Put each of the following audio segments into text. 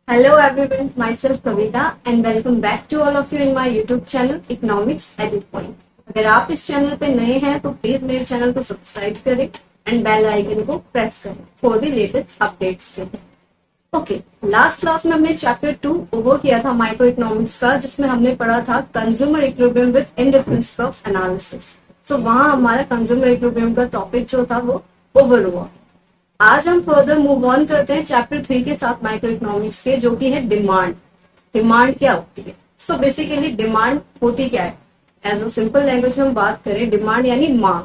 Hello everyone, myself Kavita and welcome back to all of you in my YouTube channel Economics Edit Point। अगर आप इस channel पे नए हैं तो प्लीज मेरे चैनल को सब्सक्राइब करें एंड बेल आइकन को प्रेस करें फॉर द लेटेस्ट अपडेट्स के। ओके, लास्ट क्लास में हमने चैप्टर 2 ओवर किया था माइक्रो इकोनॉमिक्स का, जिसमें हमने पढ़ा था consumer equilibrium with indifference curve analysis. So वहां हमारा कंज्यूमर इक्विलिब्रियम का टॉपिक जो था वो ओवर हुआ। आज हम फर्दर मूव ऑन करते हैं चैप्टर 3 के साथ माइक्रो इकोनॉमिक्स के, जो कि है डिमांड। डिमांड क्या होती है? सो बेसिकली डिमांड होती क्या है? एज अ सिंपल लैंग्वेज में हम बात करें, डिमांड यानी मांग,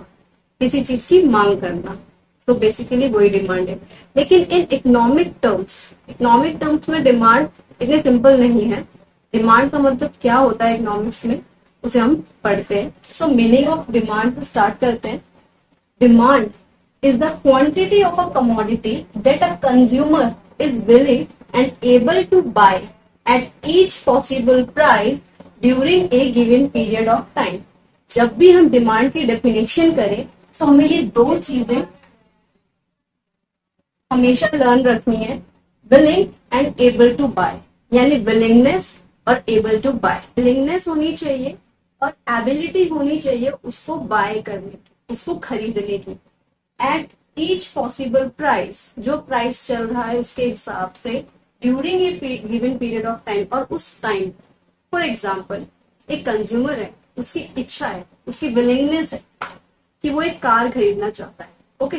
किसी चीज की मांग करना। तो बेसिकली वही डिमांड है। लेकिन इन इकोनॉमिक टर्म्स में डिमांड इतने सिंपल नहीं है। डिमांड का मतलब क्या होता है इकोनॉमिक्स में, उसे हम पढ़ते हैं। सो मीनिंग ऑफ डिमांड स्टार्ट करते हैं। Demand is the quantity of a commodity that a consumer is willing and able to buy at each possible price during a given period of time। जब भी हम डिमांड की definition करें तो हमें ये दो चीजें हमेशा लर्न रखनी है, willing and able to buy, यानी विलिंगनेस और एबल टू बाय। विलिंगनेस होनी चाहिए और एबिलिटी होनी चाहिए उसको बाय करने की, उसको खरीदने की। एट ईच पॉसिबल प्राइस, जो प्राइस चल रहा है उसके हिसाब से, during a given period of time, और उस टाइम। फॉर एग्जाम्पल, एक कंज्यूमर है, उसकी इच्छा है, उसकी विलिंगनेस है कि वो एक कार खरीदना चाहता है। Okay,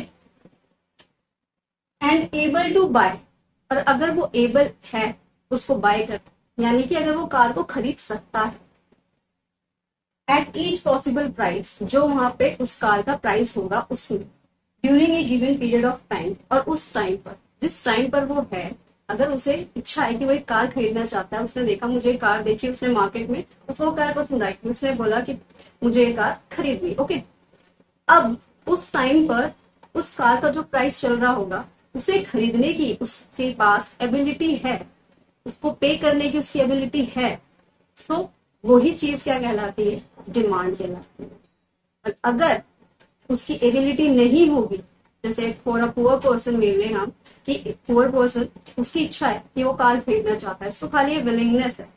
and able to buy, और अगर वो एबल है उसको बाय कर, यानी कि अगर वो कार को खरीद सकता है एट ईच पॉसिबल प्राइस, जो वहां पे उस कार का प्राइस होगा उसमें, during a given period of time, और उस टाइम पर, जिस टाइम पर वो है, अगर उसे इच्छा है कि वो एक कार खरीदना चाहता है, उसने देखा, मुझे एक कार देखी उसने मार्केट में, उसको कार पसंद आई, उसने बोला कि मुझे ये कार खरीदनी। ओके, अब उस टाइम पर उस कार का जो प्राइस चल रहा होगा, उसे खरीदने की उसके पास एबिलिटी है, उसको पे करने की उसकी एबिलिटी है। सो वही चीज क्या कहलाती है? डिमांड कहलाती है। और अगर उसकी एबिलिटी नहीं होगी, जैसे फॉर अ पुअर पर्सन ले लें हम, कि पुअर पर्सन, उसकी इच्छा है कि वो कार खरीदना चाहता है, सो खाली विलिंगनेस है,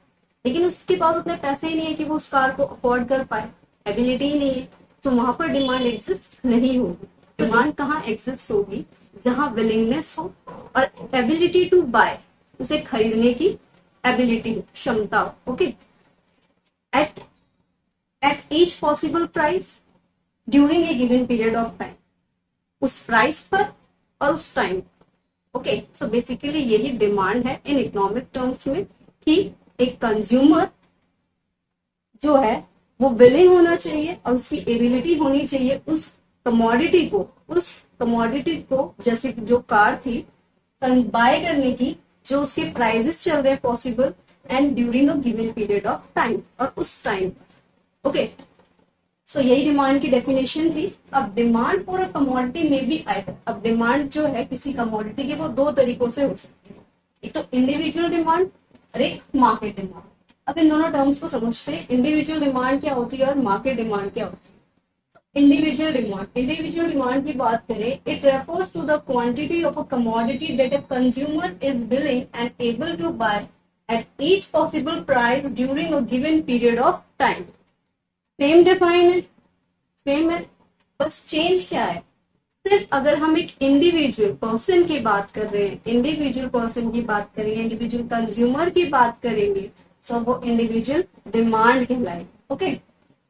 लेकिन उसके पास उतने पैसे ही नहीं है कि वो उस कार को अफोर्ड कर पाए, एबिलिटी ही नहीं है, तो वहां पर डिमांड एग्जिस्ट नहीं होगी। डिमांड कहाँ एग्जिस्ट होगी? जहां विलिंगनेस हो और एबिलिटी टू बाय, उसे खरीदने की एबिलिटी हो, क्षमता हो। Okay, eight each possible price during a given period of time, उस प्राइस पर और उस टाइम। ओके, सो बेसिकली यही डिमांड है इन इकोनॉमिक टर्म्स में, कि एक कंज्यूमर जो है वो विलिंग होना चाहिए और उसकी एबिलिटी होनी चाहिए उस कमोडिटी को, जैसे जो कार थी, बाय करने की, जो उसके प्राइजेस चल रहे हैं possible, and during a given period of time, और उस टाइम। ओके, सो यही डिमांड की डेफिनेशन थी। अब डिमांड फॉर अ कमोडिटी में भी आएगा। अब डिमांड जो है किसी कमोडिटी की, वो दो तरीकों से हो सकती है, एक तो इंडिविजुअल डिमांड और एक मार्केट डिमांड। अब इन दोनों टर्म्स को समझते हैं, इंडिविजुअल डिमांड क्या होती है और मार्केट डिमांड क्या होती है। इंडिविजुअल डिमांड की बात करें, it refers to the quantity of a commodity that a consumer is willing and able to buy at each possible price during a given period of time. Same define है, same है, बस change क्या है? सिर्फ अगर हम एक individual person की बात कर रहे हैं, इंडिविजुअल पर्सन की बात करेंगे, इंडिविजुअल कंज्यूमर की बात करेंगे, सो वो इंडिविजुअल डिमांड कहलाएगी। ओके,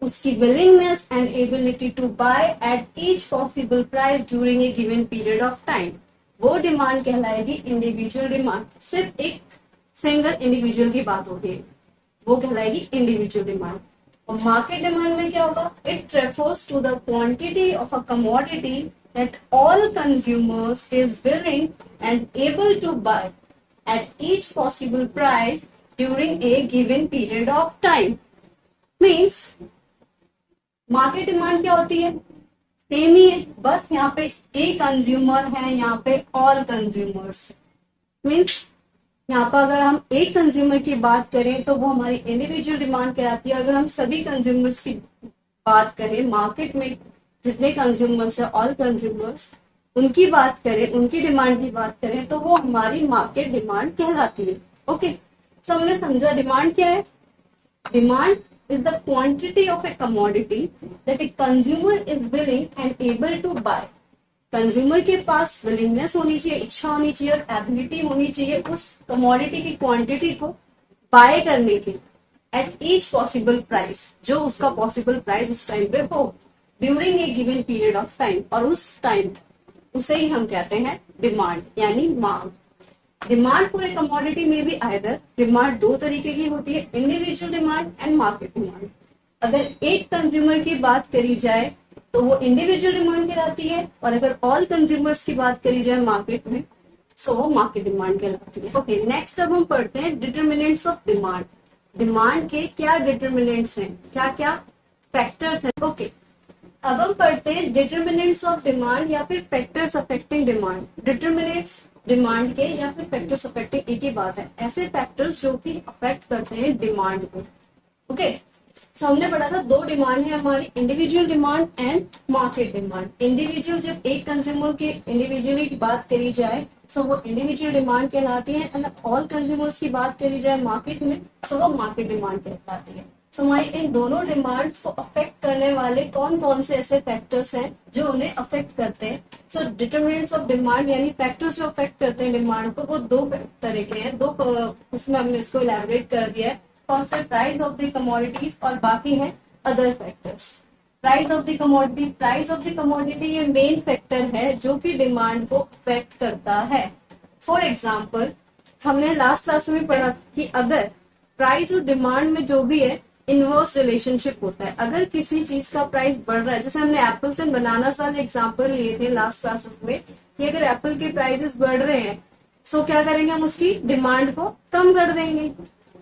उसकी willingness and ability to buy at each possible price during a given period of time, वो डिमांड कहलाएगी इंडिविजुअल डिमांड। सिर्फ एक सिंगल इंडिविजुअल की बात हो रही है, वो कहलाएगी इंडिविजुअल डिमांड। और मार्केट डिमांड में क्या होगा? It refers to the quantity of a commodity that all consumers is willing and able to buy at each possible price during a given period of time. Means market demand क्या होती है? Same ही है, बस यहाँ पे एक consumer है, यहाँ पे ऑल कंज्यूमर्स। मीन्स यहाँ पर अगर हम एक कंज्यूमर की बात करें तो वो हमारी इंडिविजुअल डिमांड कहलाती है। अगर हम सभी कंज्यूमर्स की बात करें, मार्केट में जितने कंज्यूमर्स है, ऑल कंज्यूमर्स, उनकी बात करें, उनकी डिमांड की बात करें, तो वो हमारी मार्केट डिमांड कहलाती है। ओके, सो हमने समझा डिमांड क्या है। Demand is the quantity of a commodity that a consumer is willing and able to buy. Consumer के पास विलिंगनेस होनी चाहिए, इच्छा होनी चाहिए और एबिलिटी होनी चाहिए उस कमोडिटी की क्वांटिटी को बाय करने की एट ईच पॉसिबल प्राइस, जो उसका पॉसिबल प्राइस उस टाइम पे हो during a given period of time, और उस टाइम उसे ही हम कहते हैं डिमांड यानी मांग। डिमांड फॉर ए कमोडिटी में भी आइदर डिमांड दो तरीके की होती है, individual demand and market demand. अगर एक कंज्यूमर की बात करी जाए तो वो इंडिविजुअल डिमांड कहलाती है, और अगर ऑल कंज्यूमर्स की बात करी जाए मार्केट में सो वो मार्केट डिमांड कहलाती है। ओके, नेक्स्ट अब हम पढ़ते हैं डिटर्मिनेंट्स ऑफ डिमांड। डिमांड के क्या डिटर्मिनेंट्स हैं, क्या क्या फैक्टर्स हैं। ओके, अब हम पढ़ते हैं डिटर्मिनेंट्स ऑफ डिमांड या फिर factors affecting demand. Determinants demand के या फिर फैक्टर्स अफेक्टिंग एक ही बात है, ऐसे फैक्टर्स जो कि अफेक्ट करते हैं डिमांड को। ओके, सो हमने पढ़ा था दो डिमांड है हमारी, individual demand and market demand. Individual, जब एक कंज्यूमर के इंडिविजुअली की बात करी जाए सो वो इंडिविजुअल डिमांड कहलाती है, एंड ऑल कंज्यूमर्स की बात करी जाए मार्केट में सो वो मार्केट डिमांड कहलाती है। सो हमारी इन दोनों डिमांड्स को अफेक्ट करने वाले कौन कौन से ऐसे फैक्टर्स हैं जो उन्हें अफेक्ट करते हैं। सो डिटर्मिनेंट्स ऑफ डिमांड यानी फैक्टर्स जो अफेक्ट करते हैं डिमांड को, वो दो तरह के हैं, दो उसमें हमने इसको इलैबोरेट कर दिया है। फर्स्ट है प्राइस ऑफ द कमोडिटीज और बाकी है other factors. Price of the commodity, price of the commodity ये मेन फैक्टर है जो कि डिमांड को अफेक्ट करता है। फॉर एग्जाम्पल, हमने लास्ट क्लास में पढ़ा कि अगर प्राइस और डिमांड में जो भी है इनवर्स रिलेशनशिप होता है। अगर किसी चीज का प्राइस बढ़ रहा है, जैसे हमने एप्पल्स एंड बनानास वाले एग्जाम्पल लिए थे लास्ट क्लास में, कि अगर एप्पल के प्राइसेस बढ़ रहे हैं सो क्या करेंगे, हम उसकी डिमांड को कम कर देंगे।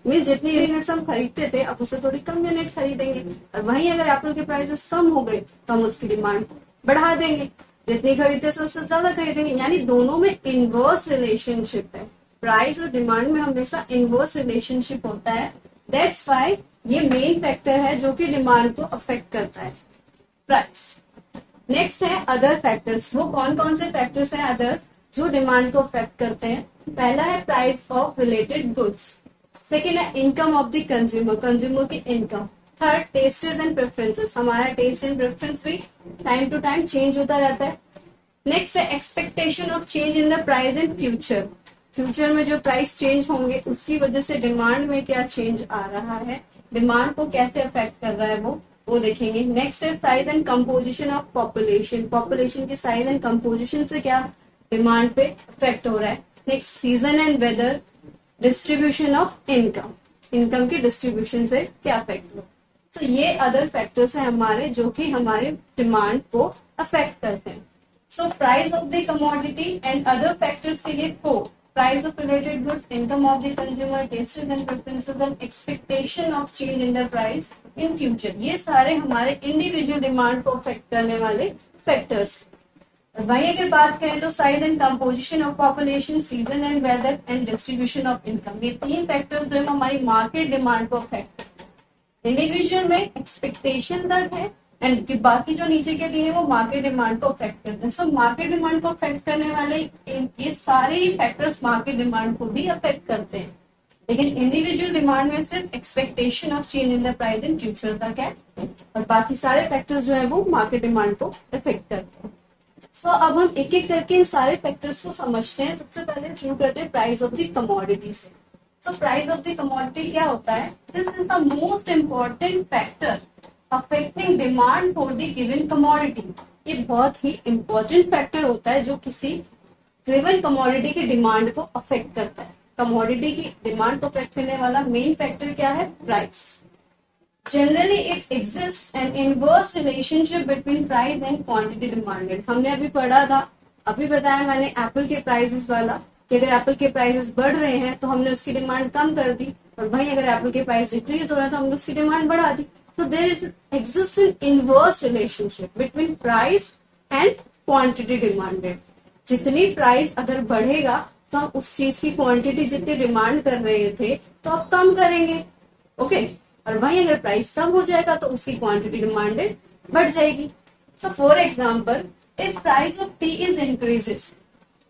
मीन्स जितनी यूनिट्स हम खरीदते थे अब उससे थोड़ी कम यूनिट खरीदेंगे, और वहीं अगर एप्पल के प्राइसेस कम हो गए तो हम उसकी डिमांड बढ़ा देंगे, जितनी खरीदते थे उससे ज्यादा खरीदेंगे। यानी दोनों में इनवर्स रिलेशनशिप है, प्राइस और डिमांड में हमेशा इनवर्स रिलेशनशिप होता है। दैट्स वाई ये मेन फैक्टर है जो कि डिमांड को अफेक्ट करता है, प्राइस। नेक्स्ट है अदर फैक्टर्स। वो कौन कौन से फैक्टर्स हैं अदर जो डिमांड को अफेक्ट करते हैं। पहला है price of related goods, second है income of the consumer, consumer की income, third tastes and preferences, हमारा टेस्ट एंड प्रेफरेंस भी टाइम टू टाइम चेंज होता रहता है। नेक्स्ट है expectation of change in the price in future, future में जो प्राइस चेंज होंगे उसकी वजह से डिमांड में क्या चेंज आ रहा है, डिमांड को कैसे अफेक्ट कर रहा है वो देखेंगे। नेक्स्ट है size and composition of population, population के साइज एंड कंपोजिशन से क्या डिमांड पे अफेक्ट हो रहा है। Next season and weather, distribution of income, income की डिस्ट्रीब्यूशन से क्या अफेक्ट हो। तो ये अदर फैक्टर्स हैं हमारे जो कि हमारे डिमांड को अफेक्ट करते हैं। So price of the commodity and other factors के लिए four, price of related goods, income of the consumer, tastes and preferences and expectation of change in the price in future. ये सारे हमारे individual demand को affect करने वाले factors. वही अगर बात करें तो size and composition of population, season and weather and distribution of income, ये तीन फैक्टर्स जो है हमारी मार्केट डिमांड को अफेक्ट करते हैं। इंडिविजुअल में एक्सपेक्टेशन तक है एंड बाकी जो नीचे के दिए वो मार्केट डिमांड को अफेक्ट करते हैं। सो मार्केट डिमांड को अफेक्ट करने वाले ये सारे ही फैक्टर्स मार्केट डिमांड को भी अफेक्ट करते हैं, लेकिन इंडिविजुअल डिमांड में सिर्फ expectation of change in the price in future तक है, और बाकी सारे फैक्टर्स जो है वो मार्केट डिमांड को अफेक्ट करते हैं। सो अब हम एक एक करके इन सारे फैक्टर्स को समझते हैं। सबसे पहले शुरू करते हैं प्राइस ऑफ द कमोडिटी से। So price of the commodity क्या होता है, this is the most important factor affecting demand for the given commodity. ये बहुत ही इंपॉर्टेंट फैक्टर होता है जो किसी गिवन कमोडिटी की डिमांड को अफेक्ट करता है। कमोडिटी की डिमांड को अफेक्ट करने वाला मेन फैक्टर क्या है, price. Generally it exist an inverse relationship between price and quantity demanded. हमने अभी पढ़ा था, अभी बताया मैंने एप्पल के प्राइसेस वाला, कि अगर एप्पल के प्राइसेस बढ़ रहे हैं तो हमने उसकी डिमांड कम कर दी, और भाई अगर एप्पल के प्राइस डिक्रीज हो रहा है तो हमने उसकी डिमांड बढ़ा दी। So there is exists an inverse relationship between price and quantity demanded. जितनी प्राइस अगर बढ़ेगा तो हम उस चीज की क्वांटिटी जितनी डिमांड कर रहे थे तो आप कम करेंगे, ओके और वहीं अगर प्राइस कम हो जाएगा तो उसकी क्वांटिटी डिमांडेड बढ़ जाएगी। So for example if price of T is increases,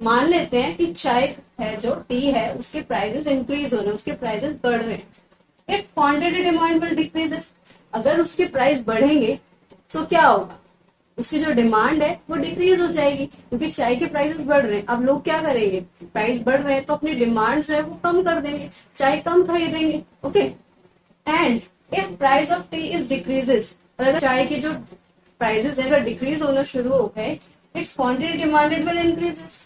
मान लेते हैं कि चाय है जो टी है उसके प्राइसेस इंक्रीज हो रहे हैं, उसके प्राइसेस बढ़ रहे हैं, it's quantity demand will decreases. अगर उसके प्राइस बढ़ेंगे तो क्या होगा, उसकी जो डिमांड है वो डिक्रीज हो जाएगी, क्योंकि चाय के प्राइसेस बढ़ रहे हैं। अब लोग क्या करेंगे, प्राइस बढ़ रहे हैं तो अपनी डिमांड जो है वो कम कर देंगे, चाय कम खरीदेंगे। Okay, and if price of T is decreases, अगर चाय के जो प्राइसेस है अगर डिक्रीज होना शुरू हो गए, it's quantity demanded will increases.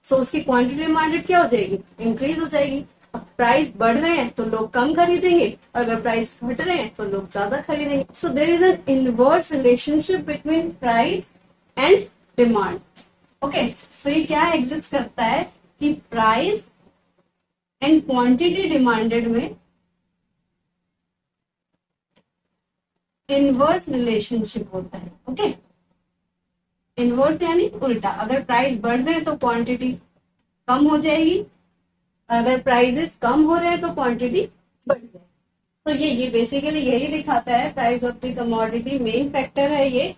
So उसकी क्वांटिटी डिमांडेड क्या हो जाएगी, इंक्रीज हो जाएगी। अब प्राइस बढ़ रहे हैं तो लोग कम खरीदेंगे, और अगर प्राइस घट रहे हैं तो लोग ज्यादा खरीदेंगे। So there is an inverse relationship between price and demand. Okay, so ये क्या एग्जिस्ट करता है कि प्राइस एंड क्वांटिटी डिमांडेड में इनवर्स रिलेशनशिप होता है। ओके, इनवर्स यानी उल्टा, अगर प्राइस बढ़ रहे हैं तो क्वांटिटी कम हो जाएगी, अगर प्राइसेस कम हो रहे हैं तो क्वांटिटी बढ़ जाएगी। तो ये बेसिकली यही दिखाता है, price of the commodity main factor है ये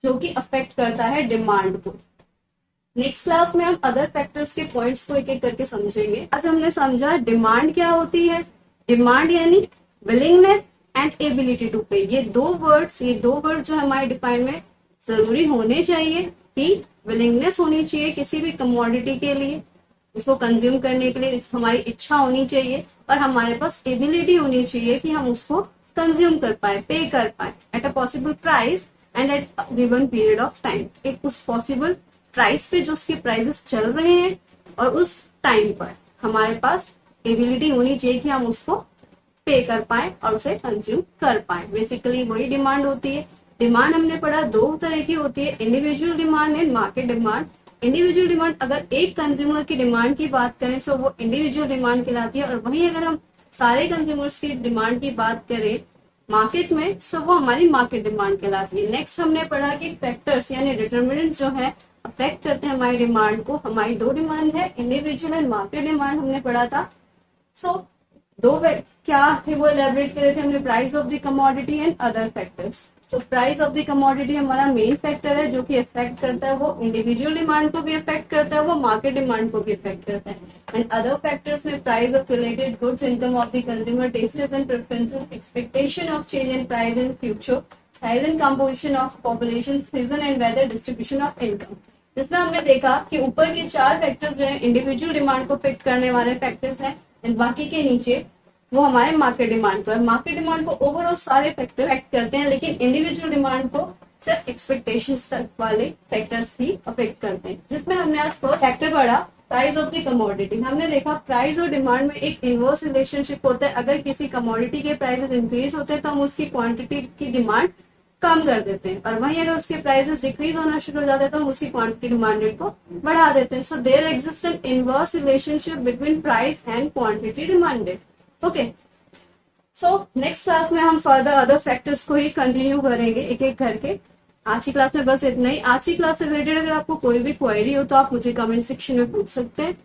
जो कि अफेक्ट करता है डिमांड को। नेक्स्ट क्लास में हम अदर फैक्टर्स के पॉइंट्स को एक एक करके समझेंगे। आज हमने समझा डिमांड क्या होती है। डिमांड यानी विलिंगनेस एंड एबिलिटी टू पे। ये दो वर्ड जो हमारे डिफाइन में जरूरी होने चाहिए कि विलिंगनेस होनी चाहिए किसी भी कमोडिटी के लिए, उसको कंज्यूम करने के लिए हमारी इच्छा होनी चाहिए, और हमारे पास एबिलिटी होनी चाहिए कि हम उसको कंज्यूम कर पाए, पे कर पाए at a possible price and at given period of time. एक उस पॉसिबल प्राइस पे जो उसके प्राइसेस चल रहे हैं और उस टाइम पर हमारे पास एबिलिटी होनी चाहिए कि हम उसको पे कर पाए और उसे कंज्यूम कर पाए। बेसिकली वही डिमांड होती है। डिमांड हमने पढ़ा दो तरह की होती है, individual demand and market demand. Individual demand अगर एक कंज्यूमर की डिमांड की बात करें तो वो इंडिविजुअल डिमांड कहलाती है, और वहीं अगर हम सारे कंज्यूमर्स की डिमांड की बात करें मार्केट में तो वो हमारी मार्केट डिमांड कहलाती है। नेक्स्ट हमने पढ़ा कि फैक्टर्स यानी डिटर्मिनेंट्स जो है अफेक्ट करते हैं हमारी डिमांड को। हमारी दो डिमांड है, इंडिविजुअल एंड मार्केट डिमांड हमने पढ़ा था। सो दो क्या थे वो एलैबोरेट कर रहे थे हमने, price of the commodity and other factors. So price of the commodity हमारा मेन फैक्टर है जो कि अफेक्ट करता है, वो इंडिविजुअल डिमांड को भी अफेक्ट करता है, वो मार्केट डिमांड को भी अफेक्ट करता है। एंड अदर फैक्टर्स में price of related goods, income of the consumer, tastes and preferences, expectation of change in price in future, size and composition of population, season and weather, distribution of income. जिसमें हमने देखा कि ऊपर के चार factors जो है इंडिविजुअल डिमांड को अफेक्ट करने वाले फैक्टर्स हैं, एंड बाकी के नीचे वो हमारे मार्केट डिमांड को है। मार्केट डिमांड को ओवरऑल सारे फैक्टर अफेक्ट करते हैं, लेकिन इंडिविजुअल डिमांड को सिर्फ एक्सपेक्टेशंस तक वाले फैक्टर्स ही अफेक्ट करते हैं। जिसमें हमने आज फर्स्ट फैक्टर पढ़ा प्राइस ऑफ द कमोडिटी। हमने देखा प्राइस और डिमांड में एक इनवर्स रिलेशनशिप होता है। अगर किसी कमोडिटी के प्राइसेस इंक्रीज होते हैं तो हम उसकी क्वांटिटी की डिमांड कम कर देते हैं, और वहीं अगर उसके प्राइसेस डिक्रीज होना शुरू हो जाते हैं तो हम उसकी क्वांटिटी डिमांडेड को बढ़ा देते हैं। So there exist an inverse relationship between price and quantity demanded. Okay, so next class में हम फर्दर अदर फैक्टर्स को ही कंटिन्यू करेंगे एक एक करके। आज की क्लास में बस इतना ही। आज की क्लास से रिलेटेड अगर आपको कोई भी क्वेरी हो तो आप मुझे कमेंट सेक्शन में पूछ सकते हैं।